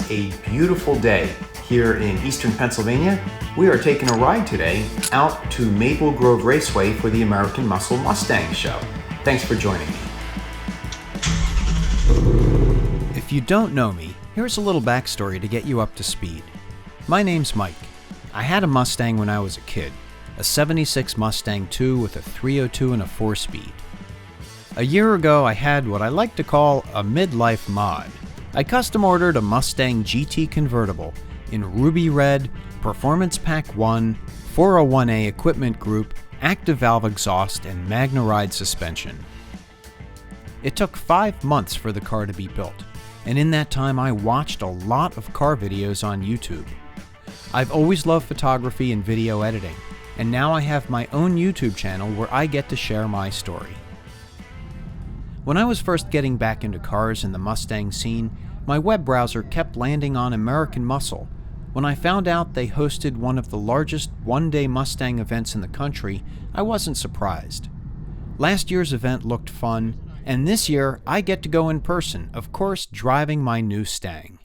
a beautiful day here in eastern Pennsylvania. We are taking a ride today out to Maple Grove Raceway for the American Muscle Mustang show. Thanks for joining me. If you don't know me, here's a little backstory to get you up to speed. My name's Mike. I had a Mustang when I was a kid, a 76 Mustang II with a 302 and a 4-speed. A year ago, I had what I like to call a midlife mod. I custom ordered a Mustang GT Convertible in ruby red, Performance Pack 1, 401A equipment group, active valve exhaust, and Magna Ride suspension. It took 5 months for the car to be built, and in that time I watched a lot of car videos on YouTube. I've always loved photography and video editing, and now I have my own YouTube channel where I get to share my story. When I was first getting back into cars and the Mustang scene, my web browser kept landing on American Muscle. When I found out they hosted one of the largest one-day Mustang events in the country, I wasn't surprised. Last year's event looked fun, and this year I get to go in person, of course driving my new Stang.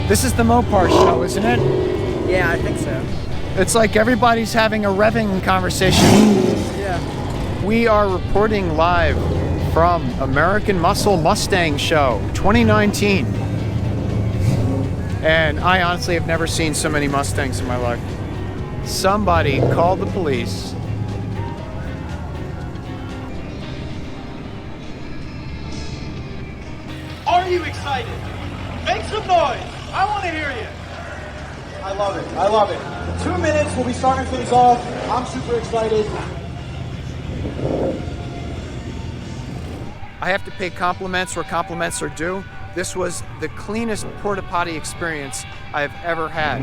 This is the Mopar show, isn't it? Yeah, I think so. It's like everybody's having a revving conversation. Yeah. We are reporting live from American Muscle Mustang show 2019. And I honestly have never seen so many Mustangs in my life. Somebody call the police. Are you excited? Make some noise. I want to hear you. I love it. I love it. 2 minutes, we'll be starting things off. I'm super excited. I have to pay compliments where compliments are due. This was the cleanest porta potty experience I've ever had.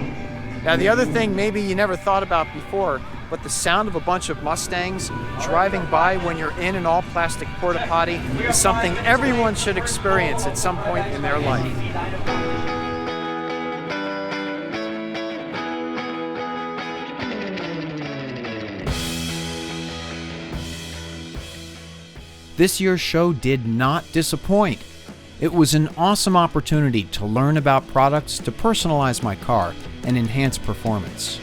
Now the other thing maybe you never thought about before, but the sound of a bunch of Mustangs driving by when you're in an all-plastic porta potty is something everyone should experience at some point in their life. This year's show did not disappoint. It was an awesome opportunity to learn about products to personalize my car and enhance performance.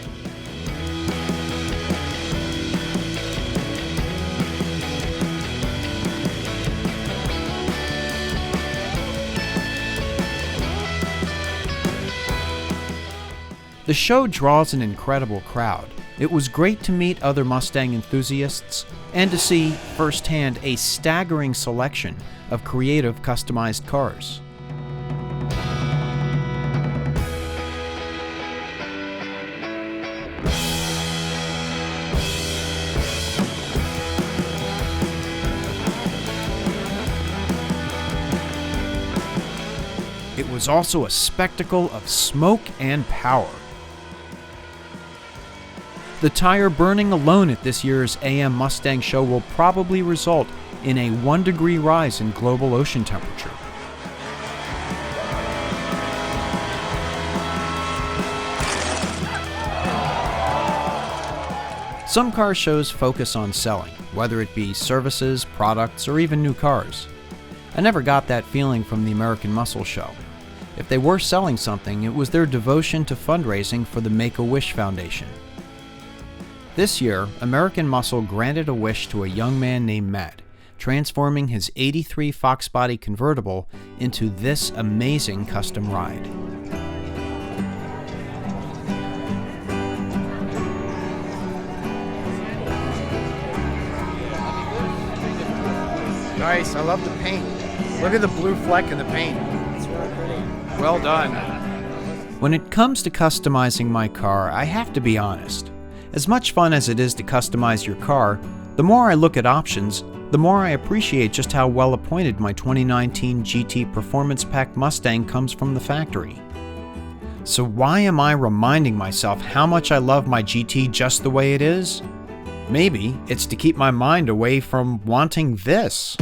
The show draws an incredible crowd. It was great to meet other Mustang enthusiasts and to see firsthand a staggering selection of creative customized cars. It was also a spectacle of smoke and power. The tire burning alone at this year's AM Mustang show will probably result in a 1-degree rise in global ocean temperature. Some car shows focus on selling, whether it be services, products, or even new cars. I never got that feeling from the American Muscle show. If they were selling something, it was their devotion to fundraising for the Make-A-Wish Foundation. This year, American Muscle granted a wish to a young man named Matt, transforming his '83 Fox body convertible into this amazing custom ride. Nice, I love the paint. Look at the blue fleck in the paint. It's really pretty. Well done. When it comes to customizing my car, I have to be honest. As much fun as it is to customize your car, the more I look at options, the more I appreciate just how well appointed my 2019 GT Performance Pack Mustang comes from the factory. So why am I reminding myself how much I love my GT just the way it is? Maybe it's to keep my mind away from wanting this.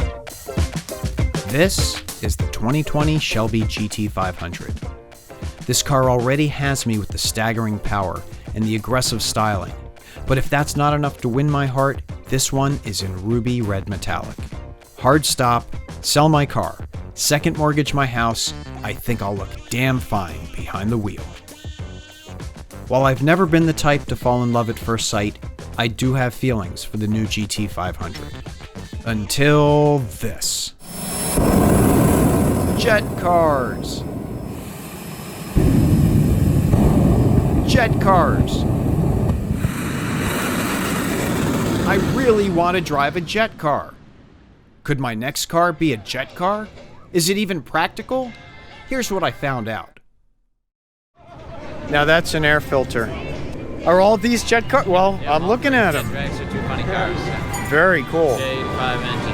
This is the 2020 Shelby GT500. This car already has me with the staggering power and the aggressive styling, but if that's not enough to win my heart, this one is in ruby red metallic. Hard stop, sell my car, second mortgage my house, I think I'll look damn fine behind the wheel. While I've never been the type to fall in love at first sight, I do have feelings for the new GT500. Until this. Jet cars! Jet cars! I really want to drive a jet car. Could my next car be a jet car? Is it even practical? Here's what I found out. Now that's an air filter. Are all these jet cars? Well, Yeah, I'm looking at them. Jet drags are two funny cars. Very cool. J85 engine.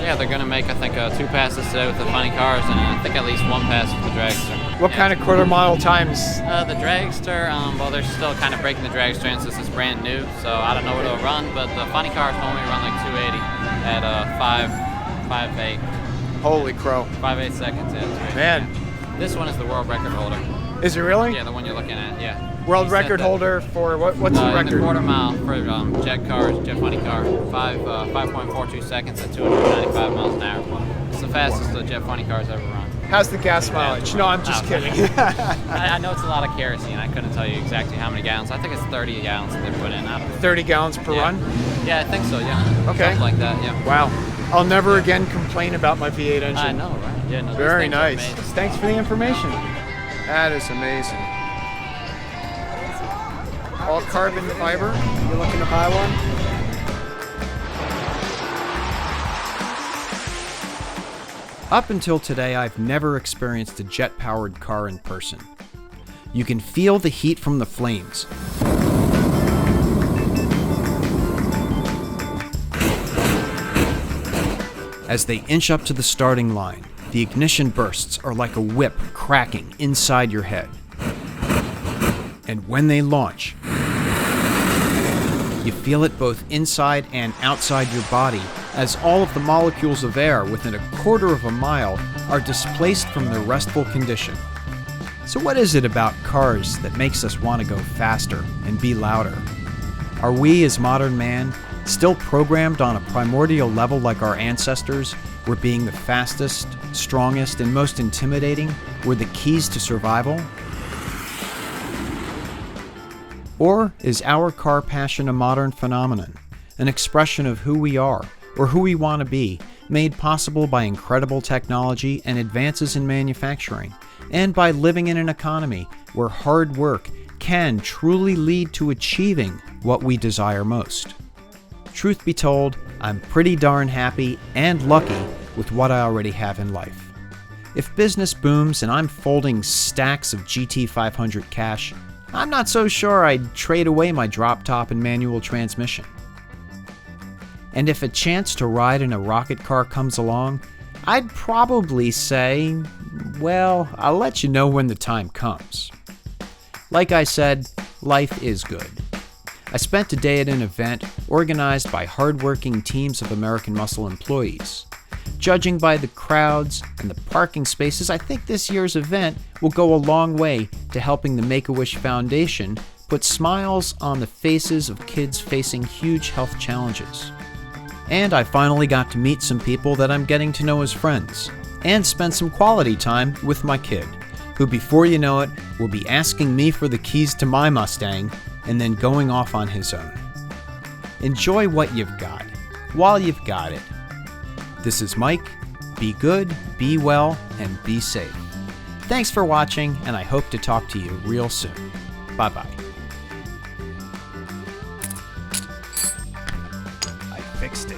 Yeah, they're going to make, I think, 2 passes today with the funny cars, and I think at least 1 pass with the dragster. What kind of quarter mile times? The dragster, well, they're still kind of breaking the dragster in since it's brand new, so I don't know what it'll run, but the funny cars normally run like 280 at 5.8. Holy crow. 5.8 seconds, yeah. That's right. Man, This one is the world record holder. is it really? Yeah, the one you're looking at, yeah. World He set record that- holder for what's the in the record? quarter mile for jet cars, jet funny car, 5.42 seconds at 295 miles an hour. It's the fastest the jet funny cars ever run. How's the gas mileage? No, I'm just kidding. I know it's a lot of kerosene. I couldn't tell you exactly how many gallons. I think it's 30 gallons that they put in. I don't know. 30 gallons per Yeah. run? Yeah, I think so, yeah. Okay. Something like that, yeah. Wow. I'll never again complain about my V8 engine. I know, right? Yeah, no, these Very things are nice. amazing. Thanks for the information. That is amazing. All carbon fiber. You looking to buy one? Up until today, I've never experienced a jet-powered car in person. You can feel the heat from the flames. As they inch up to the starting line, the ignition bursts are like a whip cracking inside your head. And when they launch, you feel it both inside and outside your body as all of the molecules of air within a quarter of a mile are displaced from their restful condition. So what is it about cars that makes us want to go faster and be louder? Are we as modern man still programmed on a primordial level like our ancestors, where being the fastest, strongest, and most intimidating were the keys to survival? Or is our car passion a modern phenomenon, an expression of who we are, or who we want to be, made possible by incredible technology and advances in manufacturing, and by living in an economy where hard work can truly lead to achieving what we desire most? Truth be told, I'm pretty darn happy and lucky with what I already have in life. If business booms and I'm folding stacks of GT500 cash, I'm not so sure I'd trade away my drop top and manual transmission. And if a chance to ride in a rocket car comes along, I'd probably say, well, I'll let you know when the time comes. Like I said, life is good. I spent a day at an event organized by hardworking teams of American Muscle employees. Judging by the crowds and the parking spaces, I think this year's event will go a long way to helping the Make-A-Wish Foundation put smiles on the faces of kids facing huge health challenges. And I finally got to meet some people that I'm getting to know as friends, and spend some quality time with my kid, who before you know it will be asking me for the keys to my Mustang and then going off on his own. Enjoy what you've got, while you've got it. This is Mike. Be good, be well, and be safe. Thanks for watching, and I hope to talk to you real soon. Bye-bye. I fixed it.